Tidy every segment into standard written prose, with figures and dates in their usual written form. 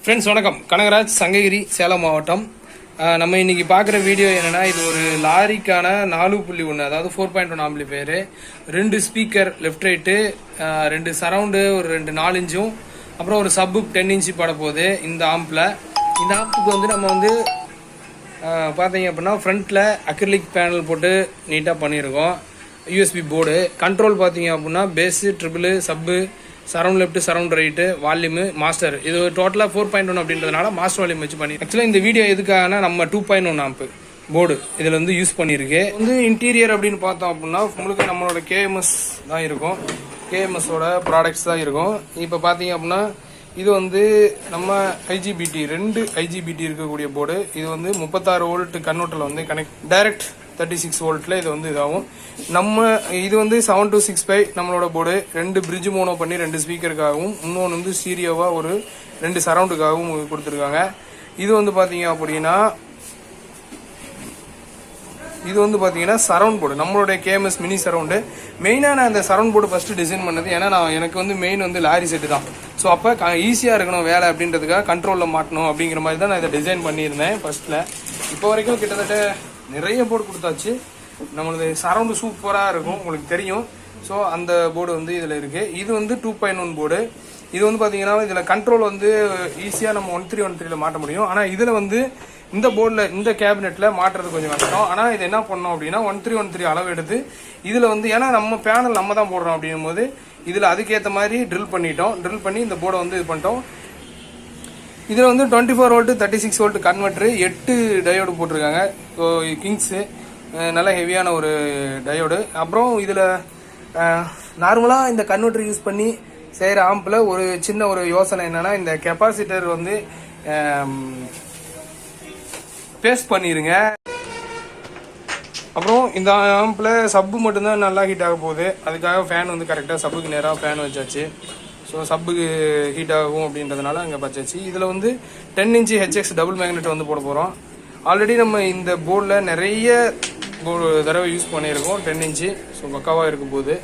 Friends வணக்கம். கனகராஜ், சங்ககிரி, சேலம் மாவட்டம். நம்ம இன்னைக்கு பார்க்குற வீடியோ என்னன்னா, இது ஒரு லாரிக்கான 4.1 அதாவது 4.1 amplifier, 2 speaker left right, 2 surround, ஒரு 2 4 இன்ச்சும், அப்புறம் ஒரு சப்புப் 10 இன்ச்சு பட போகுது. இந்த ஆம்பில் வந்து நம்ம வந்து பார்த்தீங்க அப்படின்னா ஃப்ரண்ட்டில் அக்ரிலிக் பேனல் போட்டு நீட்டாக பண்ணியிருக்கோம். யூஎஸ்பி போர்டு கண்ட்ரோல் பார்த்தீங்க அப்படின்னா பேஸு, ட்ரிபிள், சப்பு, surround left, surround right, volume, master. இது டோட்டலாக 4.1 அப்படின்றதுனால மாஸ்டர் வால்யூம் வச்சு பண்ணி. ஆக்சுவலாக இந்த வீடியோ எதுக்காகனா, நம்ம 2.1 ஆம்பு போர்டு இதில் வந்து யூஸ் பண்ணியிருக்கு. வந்து இன்டீரியர் அப்படின்னு பார்த்தோம் அப்படின்னா உங்களுக்கு நம்மளோட கேஎம்எஸ் தான் இருக்கும், கேஎம்எஸோட ப்ராடக்ட்ஸ் தான் இருக்கும். இப்போ பார்த்தீங்க அப்படின்னா இது வந்து நம்ம ஐஜிபிடி 2 ஐஜிபிடி இருக்கக்கூடிய போர்டு. இது வந்து 36 வோல்ட் கன்வெர்ட்டரில் வந்து கனெக்ட் டைரக்ட் 36 வோல்ட்டில் இது வந்து இதாகும். நம்ம இது வந்து 7265 நம்மளோட போர்டு. 2 பிரிட்ஜ் மோனோ பண்ணி 2 ஸ்பீக்கருக்காகவும், இன்னொன்று வந்து ஸ்டீரியோவாக ஒரு 2 சரவுண்டுக்காகவும் கொடுத்துருக்காங்க. இது வந்து பார்த்தீங்க அப்படின்னா சரவுண்ட் போர்டு, நம்மளுடைய கேஎம்எஸ் மினி சரவுண்டு. மெயினாக நான் இந்த சரவுண்ட் போர்டு ஃபஸ்ட்டு டிசைன் பண்ணது ஏன்னா எனக்கு வந்து மெயின் வந்து லாரி செட்டு தான். ஸோ அப்போ ஈஸியாக இருக்கணும் வேலை அப்படின்றதுக்காக, கண்ட்ரோலில் மாட்டணும் அப்படிங்கிற மாதிரி தான் நான் இதை டிசைன் பண்ணியிருந்தேன் ஃபர்ஸ்ட்டில். இப்போ வரைக்கும் கிட்டத்தட்ட நிறைய போர்டு கொடுத்தாச்சு. நம்மளது சரவுண்டு சூப்பராக இருக்கும், உங்களுக்கு தெரியும். ஸோ அந்த போர்டு வந்து இதில் இருக்குது. இது வந்து 2.1 போர்டு. இது வந்து பார்த்தீங்கன்னா இதில் கண்ட்ரோல் வந்து ஈஸியாக நம்ம 1313 மாட்ட முடியும். ஆனால் இதில் வந்து இந்த போர்டில் இந்த கேபினெட்டில் மாட்டுறது கொஞ்சம் கஷ்டம். ஆனால் இது என்ன பண்ணோம் அப்படின்னா 1313 அளவு எடுத்து இதில் வந்து, ஏன்னா நம்ம பேனல் நம்ம தான் போடுறோம் அப்படிங்கும் போது இதில் அதுக்கேற்ற மாதிரி ட்ரில் பண்ணி இந்த போர்டை வந்து இது பண்ணிட்டோம். இதில் வந்து 24 வோல்ட் 36 வோல்ட் கன்வெர்ட்ரு, 8 டயோடு போட்டிருக்காங்க. ஸோ கிங்ஸு நல்ல ஹெவியான ஒரு டயோடு. அப்புறம் இதில் நார்மலாக இந்த கன்வெர்ட்ரு யூஸ் பண்ணி செய்கிற ஆம்பில் ஒரு சின்ன ஒரு யோசனை என்னென்னா, இந்த கெப்பாசிட்டர் வந்து பேஸ்ட் பண்ணிடுங்க. அப்புறம் இந்த ஆம்பில் சப்பு மட்டும்தான் நல்லா ஹீட் ஆக போகுது. அதுக்காக ஃபேன் வந்து கரெக்டாக சப்புக்கு நேராக ஃபேன் வச்சாச்சு. ஸோ சப்புக்கு ஹீட் ஆகும் அப்படின்றதுனால அங்கே பச்சாச்சு. இதில் வந்து 10 இன்ச்சு ஹெச்எக்ஸ் டபுள் மேக்னெட் வந்து போட போகிறோம். ஆல்ரெடி நம்ம இந்த போர்டில் நிறைய தடவை யூஸ் பண்ணியிருக்கோம் 10 இன்ச்சு. ஸோ பக்காவாக இருக்கும் போது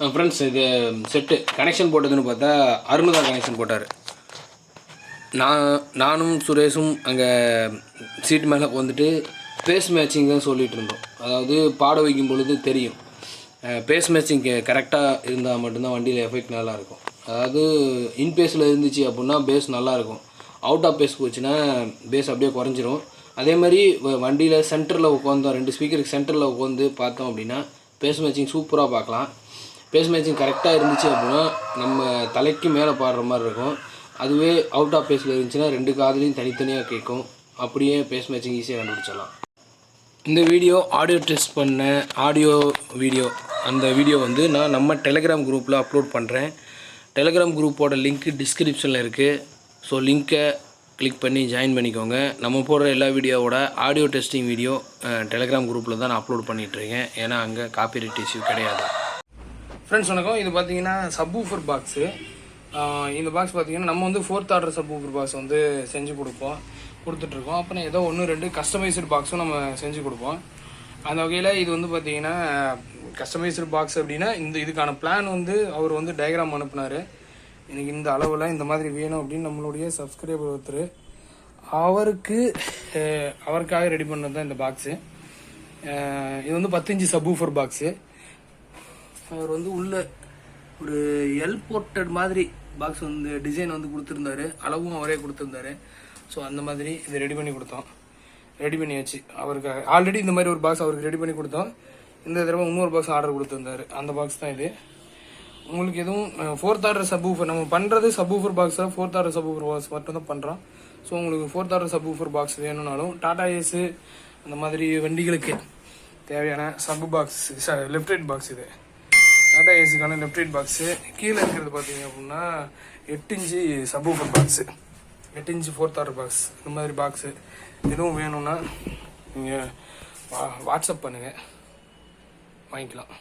ஃப்ரெண்ட்ஸ் இது செட்டு கனெக்ஷன் போட்டதுன்னு பார்த்தா அருண் தான் கனெக்ஷன் போட்டார். நானும் சுரேஷும் அங்கே சீட் மேலே வந்துட்டு பேஸ் மேட்சிங் தான் சொல்லிகிட்டு இருந்தோம். அதாவது பாட வைக்கும் பொழுது தெரியும் பேஸ் மேட்சிங் கரெக்டாக இருந்தால் மட்டும்தான் வண்டியில் எஃபெக்ட் நல்லாயிருக்கும். அதாவது இன் பேஸில் இருந்துச்சு அப்படின்னா பேஸ் நல்லாயிருக்கும். அவுட் ஆஃப் பேஸ் போச்சுன்னா பேஸ் அப்படியே குறைஞ்சிரும். அதே மாதிரி வண்டியில் சென்டரில் உட்காந்தோம், 2 ஸ்பீக்கருக்கு சென்டரில் உட்காந்து பார்த்தோம் அப்படின்னா பேஸ் மேட்சிங் சூப்பராக பார்க்கலாம். பேஸ் மேட்சிங் கரெக்டாக இருந்துச்சு அப்படின்னா நம்ம தலைக்கு மேலே பாடுற மாதிரி இருக்கும். அதுவே அவுட் ஆஃப் பேஸில் இருந்துச்சுன்னா 2 காதுலையும் தனித்தனியாக கேட்கும். அப்படியே பேஸ் மேட்சிங் ஈஸியாக கண்டுபிடிச்சிடலாம். இந்த வீடியோ ஆடியோ டெஸ்ட் பண்ண வீடியோ அந்த வீடியோ வந்து நான் நம்ம டெலிகிராம் குரூப்பில் அப்லோட் பண்ணுறேன். டெலிகிராம் குரூப்போட லிங்க் டிஸ்கிரிப்ஷனில் இருக்குது. ஸோ லிங்க்கை கிளிக் பண்ணி ஜாயின் பண்ணிக்கோங்க. நம்ம போடுற எல்லா வீடியோவோட ஆடியோ டெஸ்டிங் வீடியோ டெலிகிராம் குரூப்பில் தான் நான் அப்லோட் பண்ணிகிட்ருக்கேன். ஏன்னா அங்கே காப்பிரைட் இஷ்யூ கிடையாது. ஃப்ரெண்ட்ஸ் வணக்கம். இது பார்த்தீங்கன்னா சப்வூஃபர் பாக்ஸு. இந்த பாக்ஸ் பார்த்தீங்கன்னா நம்ம வந்து 4th ஆர்டர் சப்வூஃபர் பாக்ஸ் வந்து செஞ்சு கொடுத்துட்ருக்கோம். அப்புறம் ஏதோ 1-2 கஸ்டமைஸ்டு பாக்ஸும் நம்ம செஞ்சு கொடுப்போம். அந்த வகையில் இது வந்து பார்த்தீங்கன்னா கஸ்டமைஸ்டு பாக்ஸ் அப்படின்னா இதுக்கான பிளான் வந்து அவர் வந்து டயக்ராம் அனுப்புனார். எனக்கு இந்த அளவில் இந்த மாதிரி வேணும் அப்படின்னு நம்மளுடைய சப்ஸ்கிரைபர் ஒருத்தர் அவருக்காக ரெடி பண்ணது தான் இந்த பாக்ஸு. இது வந்து 10 இன்ச்சு சப்வூஃபர் பாக்ஸு. அவர் வந்து உள்ள ஒரு போர்ட்டட் மாதிரி பாக்ஸ் வந்து டிசைன் வந்து கொடுத்துருந்தாரு. அளவும் அவரே கொடுத்துருந்தாரு. ஸோ அந்த மாதிரி இது ரெடி பண்ணியாச்சு அவருக்காக. ஆல்ரெடி இந்த மாதிரி ஒரு பாக்ஸ் அவருக்கு ரெடி பண்ணி கொடுத்தோம். இந்த தடவை இன்னொரு பாக்ஸ் ஆர்டர் கொடுத்துருந்தாரு. அந்த பாக்ஸ் தான் இது. உங்களுக்கு எதுவும் 4th ஆர்டர் சப்வூஃபர் நம்ம பண்ணுறது சப்வூஃபர் பாக்ஸில் 4th ஆர்டர் சப்வூஃபர் பாக்ஸ் மட்டும் தான் பண்ணுறோம். ஸோ உங்களுக்கு 4th ஆர்டர் சப்வூஃபர் பாக்ஸ் வேணும்னாலும் டாடா ஏஸு அந்த மாதிரி வண்டிகளுக்கு தேவையான sub box left right box இது டாடா ஏஸுக்கான லெஃப்ட் ரைட் பாக்ஸு. கீழே இருக்கிறது பார்த்தீங்க அப்படின்னா 8 inch subwoofer box, 8 inch 4th order box. இந்த மாதிரி பாக்ஸு எதுவும் வேணும்னா நீங்கள் வாட்ஸ்அப் பண்ணுங்கள், வாங்கிக்கலாம்.